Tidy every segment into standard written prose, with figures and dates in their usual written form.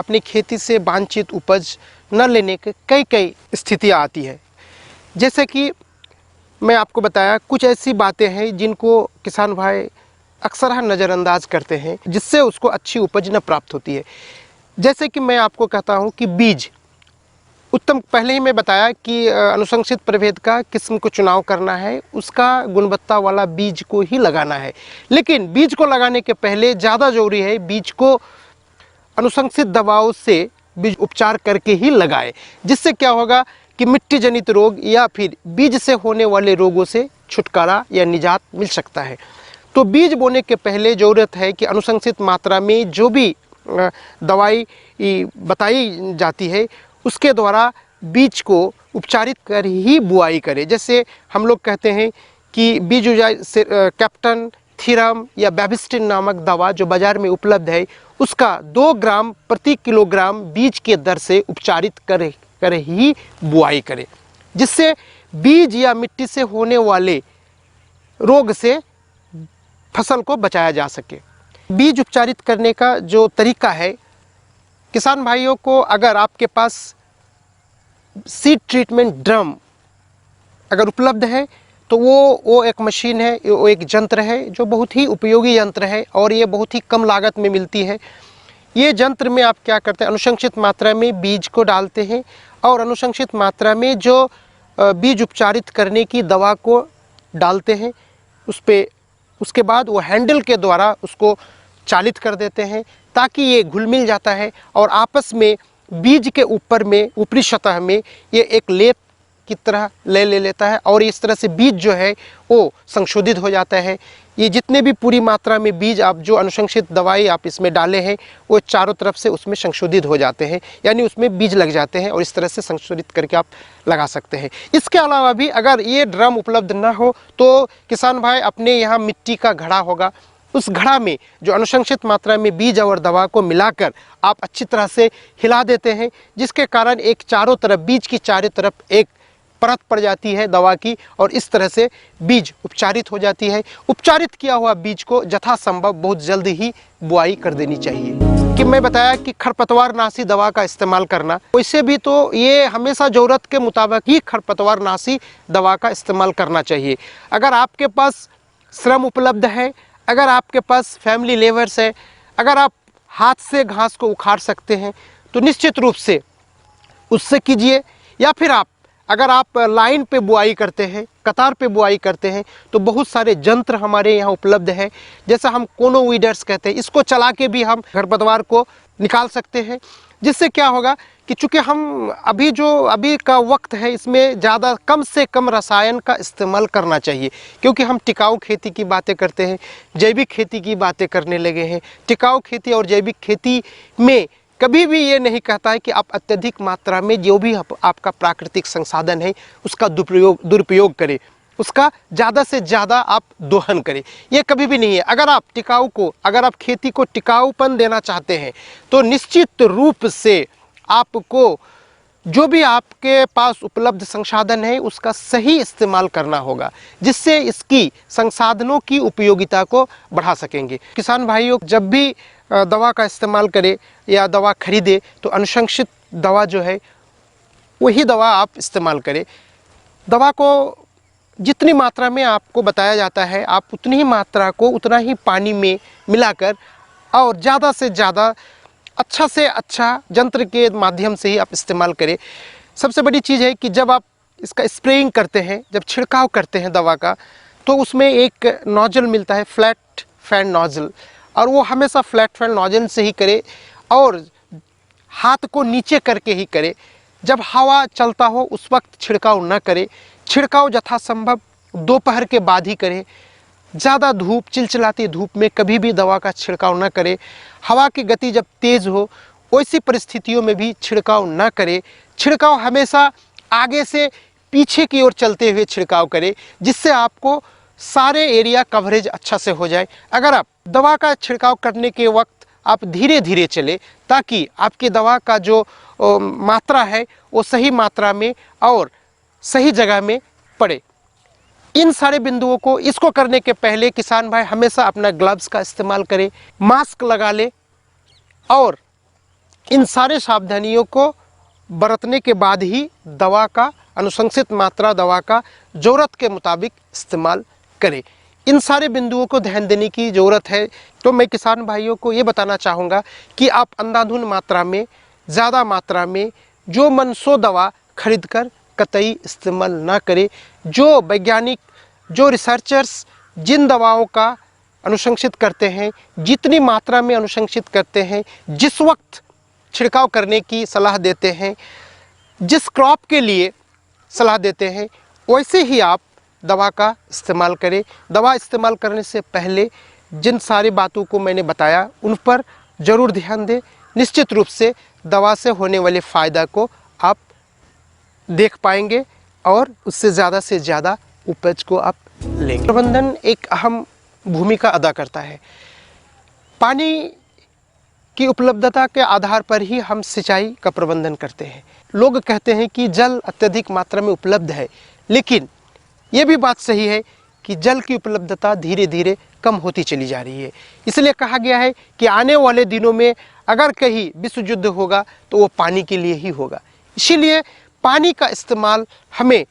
अपनी खेती से वांछित उपज न लेने के कई स्थितियाँ आती है। जैसे कि मैं आपको बताया, कुछ ऐसी बातें हैं जिनको किसान भाई अक्सर नज़रअंदाज करते हैं, जिससे उसको अच्छी उपज न प्राप्त होती है। जैसे कि मैं आपको कहता हूँ कि बीज उत्तम, पहले ही मैं बताया कि अनुशंसित प्रभेद का किस्म को चुनाव करना है, उसका गुणवत्ता वाला बीज को ही लगाना है। लेकिन बीज को लगाने के पहले ज़्यादा ज़रूरी है बीज को अनुशंसित दवाओं से बीज उपचार करके ही लगाए, जिससे क्या होगा कि मिट्टी जनित रोग या फिर बीज से होने वाले रोगों से छुटकारा या निजात मिल सकता है। तो बीज बोने के पहले ज़रूरत है कि अनुशंसित मात्रा में जो भी दवाई बताई जाती है उसके द्वारा बीज को उपचारित कर ही बुआई करें। जैसे हम लोग कहते हैं कि बीज से कैप्टन, थीरम या बैबिस्टिन नामक दवा जो बाज़ार में उपलब्ध है, उसका 2 ग्राम प्रति किलोग्राम बीज के दर से उपचारित कर ही बुआई करें, जिससे बीज या मिट्टी से होने वाले रोग से फसल को बचाया जा सके। बीज उपचारित करने का जो तरीका है, किसान भाइयों को, अगर आपके पास सीड ट्रीटमेंट ड्रम अगर उपलब्ध है तो वो एक मशीन है, वो एक यंत्र है जो बहुत ही उपयोगी यंत्र है और ये बहुत ही कम लागत में मिलती है। ये यंत्र में आप क्या करते हैं, अनुशंसित मात्रा में बीज को डालते हैं और अनुशंसित मात्रा में जो बीज उपचारित करने की दवा को डालते हैं उसके बाद वो हैंडल के द्वारा उसको चालित कर देते हैं, ताकि ये घुल मिल जाता है और आपस में बीज के ऊपर में ऊपरी सतह में ये एक लेप की तरह ले लेता है और इस तरह से बीज जो है वो संशोधित हो जाता है। ये जितने भी पूरी मात्रा में बीज आप जो अनुशंसित दवाई आप इसमें डाले हैं वो चारों तरफ से उसमें संशोधित हो जाते हैं, यानी उसमें बीज लग जाते हैं और इस तरह से संशोधित करके आप लगा सकते हैं। इसके अलावा भी अगर ये ड्रम उपलब्ध ना हो तो किसान भाई अपने यहाँ मिट्टी का घड़ा होगा, उस घड़ा में जो अनुशंसित मात्रा में बीज और दवा को मिलाकर आप अच्छी तरह से हिला देते हैं, जिसके कारण एक चारों तरफ बीज की चारों तरफ एक परत पड़ जाती है दवा की और इस तरह से बीज उपचारित हो जाती है। उपचारित किया हुआ बीज को यथासंभव बहुत जल्द ही बुआई कर देनी चाहिए। कि मैं बताया कि खरपतवारनाशी दवा का इस्तेमाल करना, वैसे भी तो ये हमेशा ज़रूरत के मुताबिक ही खरपतवारनाशी दवा का इस्तेमाल करना चाहिए। अगर आपके पास श्रम उपलब्ध है, अगर आपके पास फैमिली लेबर्स है, अगर आप हाथ से घास को उखाड़ सकते हैं तो निश्चित रूप से उससे कीजिए। या फिर अगर आप लाइन पे बुआई करते हैं, कतार पे बुआई करते हैं, तो बहुत सारे यंत्र हमारे यहाँ उपलब्ध है, जैसा हम कोनो वीडर्स कहते हैं, इसको चला के भी हम खरपतवार को निकाल सकते हैं। जिससे क्या होगा कि चूँकि हम अभी का वक्त है, इसमें ज़्यादा कम से कम रसायन का इस्तेमाल करना चाहिए, क्योंकि हम टिकाऊ खेती की बातें करते हैं, जैविक खेती की बातें करने लगे हैं। टिकाऊ खेती और जैविक खेती में कभी भी ये नहीं कहता है कि आप अत्यधिक मात्रा में जो भी आपका प्राकृतिक संसाधन है उसका दुरुपयोग करें, उसका ज़्यादा से ज़्यादा आप दोहन करें, ये कभी भी नहीं है। अगर आप खेती को टिकाऊपन देना चाहते हैं तो निश्चित रूप से आपको जो भी आपके पास उपलब्ध संसाधन है उसका सही इस्तेमाल करना होगा, जिससे इसकी संसाधनों की उपयोगिता को बढ़ा सकेंगे। किसान भाइयों, जब भी दवा का इस्तेमाल करें या दवा खरीदे तो अनुशंसित दवा जो है वही दवा आप इस्तेमाल करें। दवा को जितनी मात्रा में आपको बताया जाता है आप उतनी ही मात्रा को उतना ही पानी में मिलाकर और ज़्यादा से ज़्यादा अच्छा से अच्छा यंत्र के माध्यम से ही आप इस्तेमाल करें। सबसे बड़ी चीज़ है कि जब आप इसका स्प्रेइंग करते हैं, जब छिड़काव करते हैं दवा का, तो उसमें एक नोजल मिलता है, फ्लैट फैन नोजल, और वो हमेशा फ्लैट फैन नोजल से ही करे और हाथ को नीचे करके ही करे। जब हवा चलता हो उस वक्त छिड़काव न करे। छिड़काव यथासंभव दोपहर के बाद ही करें। ज़्यादा धूप, चिलचिलाती धूप में कभी भी दवा का छिड़काव न करें। हवा की गति जब तेज़ हो वैसी परिस्थितियों में भी छिड़काव न करें। छिड़काव हमेशा आगे से पीछे की ओर चलते हुए छिड़काव करें, जिससे आपको सारे एरिया कवरेज अच्छा से हो जाए। अगर आप दवा का छिड़काव करने के वक्त आप धीरे धीरे चले, ताकि आपकी दवा का जो मात्रा है वो सही मात्रा में और सही जगह में पड़े। इन सारे बिंदुओं को, इसको करने के पहले किसान भाई हमेशा अपना ग्लव्स का इस्तेमाल करें, मास्क लगा ले और इन सारे सावधानियों को बरतने के बाद ही दवा का अनुशंसित मात्रा दवा का ज़रूरत के मुताबिक इस्तेमाल करें। इन सारे बिंदुओं को ध्यान देने की ज़रूरत है। तो मैं किसान भाइयों को ये बताना चाहूँगा कि आप अंधाधुंध मात्रा में, ज़्यादा मात्रा में जो मन सो दवा खरीद कर कतई इस्तेमाल ना करें। जो वैज्ञानिक, जो रिसर्चर्स जिन दवाओं का अनुशंसित करते हैं, जितनी मात्रा में अनुशंसित करते हैं, जिस वक्त छिड़काव करने की सलाह देते हैं, जिस क्रॉप के लिए सलाह देते हैं, वैसे ही आप दवा का इस्तेमाल करें। दवा इस्तेमाल करने से पहले जिन सारी बातों को मैंने बताया उन पर ज़रूर ध्यान दें। निश्चित रूप से दवा से होने वाले फ़ायदा को आप देख पाएंगे और उससे ज़्यादा उपज को आप लेंगे। प्रबंधन एक अहम भूमिका अदा करता है। पानी की उपलब्धता के आधार पर ही हम सिंचाई का प्रबंधन करते हैं। लोग कहते हैं कि जल अत्यधिक मात्रा में उपलब्ध है, लेकिन ये भी बात सही है कि जल की उपलब्धता धीरे धीरे कम होती चली जा रही है। इसलिए कहा गया है कि आने वाले दिनों में अगर कहीं विश्व युद्ध होगा तो वो पानी के लिए ही होगा। इसीलिए पानी का इस्तेमाल हमें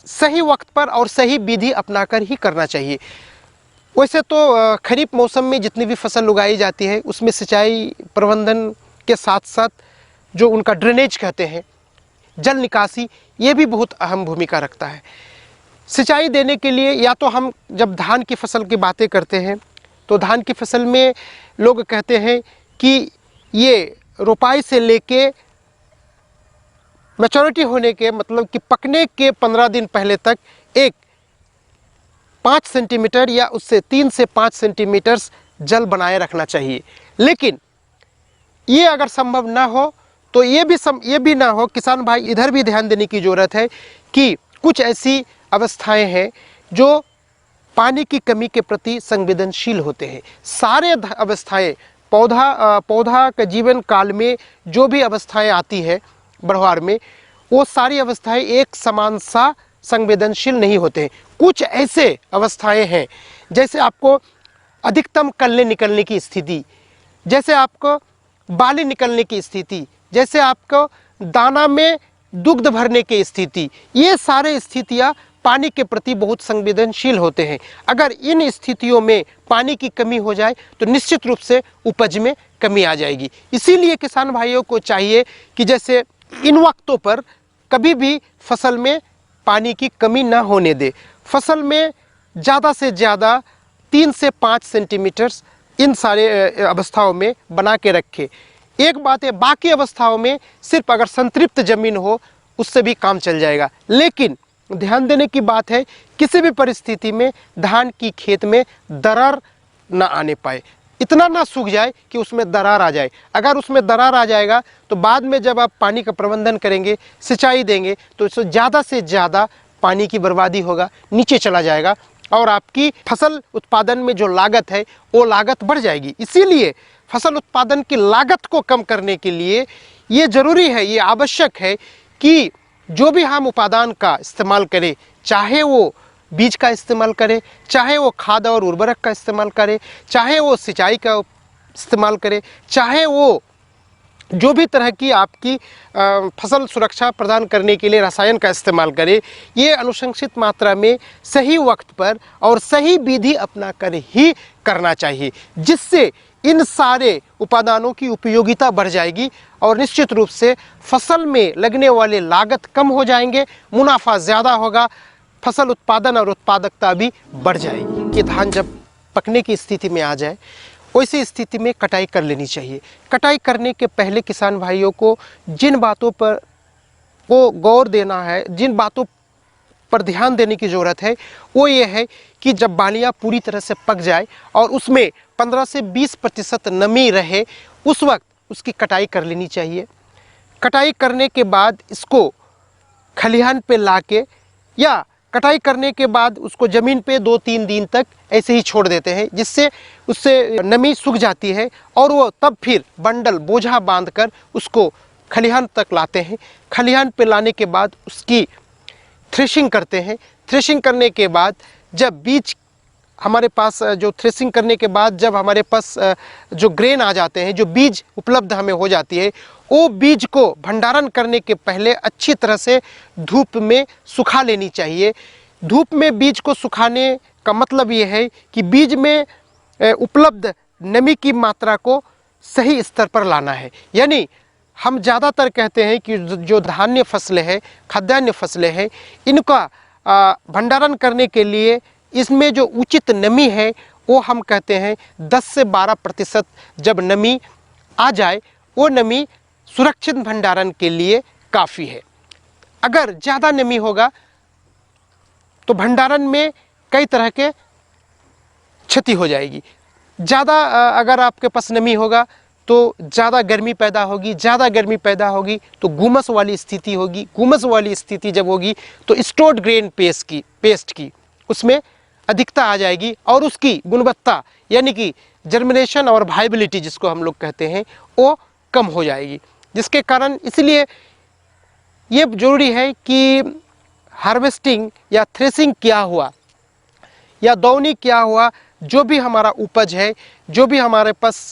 सही वक्त पर और सही विधि अपनाकर ही करना चाहिए। वैसे तो खरीफ मौसम में जितनी भी फसल उगाई जाती है उसमें सिंचाई प्रबंधन के साथ साथ जो उनका ड्रेनेज कहते हैं, जल निकासी, ये भी बहुत अहम भूमिका रखता है। सिंचाई देने के लिए या तो हम जब धान की फसल की बातें करते हैं तो धान की फसल में लोग कहते हैं कि ये रोपाई से लेके मैच्योरिटी होने के मतलब कि पकने के 15 दिन पहले तक एक 5 सेंटीमीटर या उससे 3 से 5 सेंटीमीटर जल बनाए रखना चाहिए। लेकिन ये अगर संभव ना हो तो ये भी ना हो, किसान भाई इधर भी ध्यान देने की ज़रूरत है कि कुछ ऐसी अवस्थाएं हैं जो पानी की कमी के प्रति संवेदनशील होते हैं। सारे अवस्थाएं पौधा के जीवन काल में जो भी अवस्थाएं आती है बढ़वार में, वो सारी अवस्थाएं एक समान सा संवेदनशील नहीं होते हैं। कुछ ऐसे अवस्थाएं हैं जैसे आपको अधिकतम कल्ले निकलने की स्थिति, जैसे आपको बाली निकलने की स्थिति, जैसे आपको दाना में दुग्ध भरने की स्थिति, ये सारे स्थितियां पानी के प्रति बहुत संवेदनशील होते हैं। अगर इन स्थितियों में पानी की कमी हो जाए तो निश्चित रूप से उपज में कमी आ जाएगी। इसीलिए किसान भाइयों को चाहिए कि जैसे इन वक्तों पर कभी भी फसल में पानी की कमी ना होने दे। फसल में ज़्यादा से ज़्यादा 3 से 5 सेंटीमीटर इन सारे अवस्थाओं में बना के रखे। एक बात है, बाकी अवस्थाओं में सिर्फ अगर संतृप्त ज़मीन हो उससे भी काम चल जाएगा। लेकिन ध्यान देने की बात है, किसी भी परिस्थिति में धान की खेत में दरार ना आने पाए, इतना ना सूख जाए कि उसमें दरार आ जाए। अगर उसमें दरार आ जाएगा तो बाद में जब आप पानी का प्रबंधन करेंगे, सिंचाई देंगे, तो इससे ज़्यादा पानी की बर्बादी होगा, नीचे चला जाएगा और आपकी फसल उत्पादन में जो लागत है वो लागत बढ़ जाएगी। इसीलिए फसल उत्पादन की लागत को कम करने के लिए ये ज़रूरी है, ये आवश्यक है कि जो भी हम उपादान का इस्तेमाल करें, चाहे वो बीज का इस्तेमाल करें, चाहे वो खाद और उर्वरक का इस्तेमाल करें, चाहे वो सिंचाई का इस्तेमाल करें, चाहे वो जो भी तरह की आपकी फसल सुरक्षा प्रदान करने के लिए रसायन का इस्तेमाल करें, ये अनुशंसित मात्रा में सही वक्त पर और सही विधि अपना कर ही करना चाहिए, जिससे इन सारे उपादानों की उपयोगिता बढ़ जाएगी और निश्चित रूप से फसल में लगने वाले लागत कम हो जाएंगे, मुनाफा ज़्यादा होगा, फसल उत्पादन और उत्पादकता भी बढ़ जाएगी। कि धान जब पकने की स्थिति में आ जाए वैसी स्थिति में कटाई कर लेनी चाहिए। कटाई करने के पहले किसान भाइयों को जिन बातों पर को गौर देना है, जिन बातों पर ध्यान देने की ज़रूरत है, वो ये है कि जब बालियाँ पूरी तरह से पक जाए और उसमें 15 से 20% नमी रहे, उस वक्त उसकी कटाई कर लेनी चाहिए। कटाई करने के बाद इसको खलिहान पे लाके या कटाई करने के बाद उसको ज़मीन पे 2-3 दिन तक ऐसे ही छोड़ देते हैं, जिससे उससे नमी सूख जाती है और वो तब फिर बंडल बोझा बांधकर उसको खलिहान तक लाते हैं। खलिहान पे लाने के बाद उसकी थ्रेशिंग करते हैं। थ्रेशिंग करने के बाद जब बीज हमारे पास जो थ्रेसिंग करने के बाद जब हमारे पास जो ग्रेन आ जाते हैं, जो बीज उपलब्ध हमें हो जाती है, वो बीज को भंडारण करने के पहले अच्छी तरह से धूप में सुखा लेनी चाहिए। धूप में बीज को सुखाने का मतलब ये है कि बीज में उपलब्ध नमी की मात्रा को सही स्तर पर लाना है। यानी हम ज़्यादातर कहते हैं कि जो धान्य फसलें हैं, खाद्यान्न फसलें हैं, इनका भंडारण करने के लिए इसमें जो उचित नमी है वो हम कहते हैं 10 से 12% जब नमी आ जाए, वो नमी सुरक्षित भंडारण के लिए काफ़ी है। अगर ज़्यादा नमी होगा तो भंडारण में कई तरह के क्षति हो जाएगी। ज़्यादा अगर आपके पास नमी होगा तो ज़्यादा गर्मी पैदा होगी, ज़्यादा गर्मी पैदा होगी तो गुमस वाली स्थिति होगी। गुमस वाली स्थिति जब होगी तो स्टोर्ड ग्रेन पेस्ट की उसमें अधिकता आ जाएगी और उसकी गुणवत्ता यानी कि जर्मिनेशन और वायबिलिटी जिसको हम लोग कहते हैं वो कम हो जाएगी। जिसके कारण इसलिए ये ज़रूरी है कि हार्वेस्टिंग या थ्रेसिंग क्या हुआ या दौनी क्या हुआ, जो भी हमारा उपज है, जो भी हमारे पास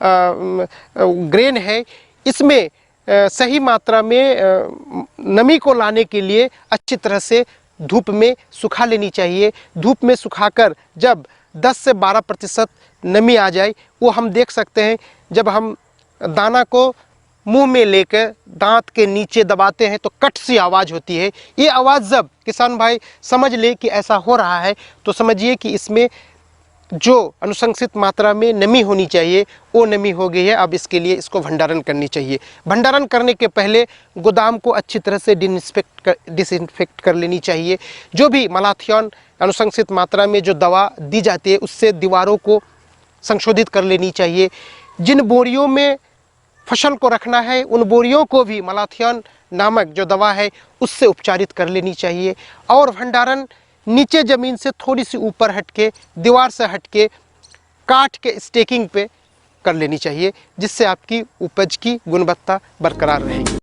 ग्रेन है, इसमें सही मात्रा में नमी को लाने के लिए अच्छी तरह से धूप में सुखा लेनी चाहिए। धूप में सुखाकर जब 10 से 12% नमी आ जाए, वो हम देख सकते हैं जब हम दाना को मुंह में लेकर दांत के नीचे दबाते हैं तो कट सी आवाज़ होती है। ये आवाज़ जब किसान भाई समझ ले कि ऐसा हो रहा है तो समझिए कि इसमें जो अनुशंसित मात्रा में नमी होनी चाहिए वो नमी हो गई है। अब इसके लिए इसको भंडारण करनी चाहिए। भंडारण करने के पहले गोदाम को अच्छी तरह से डिसइंफेक्ट कर लेनी चाहिए। जो भी मलाथियन अनुशंसित मात्रा में जो दवा दी जाती है उससे दीवारों को संशोधित कर लेनी चाहिए। जिन बोरियों में फसल को रखना है उन बोरियों को भी मलाथियन नामक जो दवा है उससे उपचारित कर लेनी चाहिए। और भंडारण नीचे ज़मीन से थोड़ी सी ऊपर हटके, दीवार से हटके, काट के स्टेकिंग पे कर लेनी चाहिए, जिससे आपकी उपज की गुणवत्ता बरकरार रहेगी।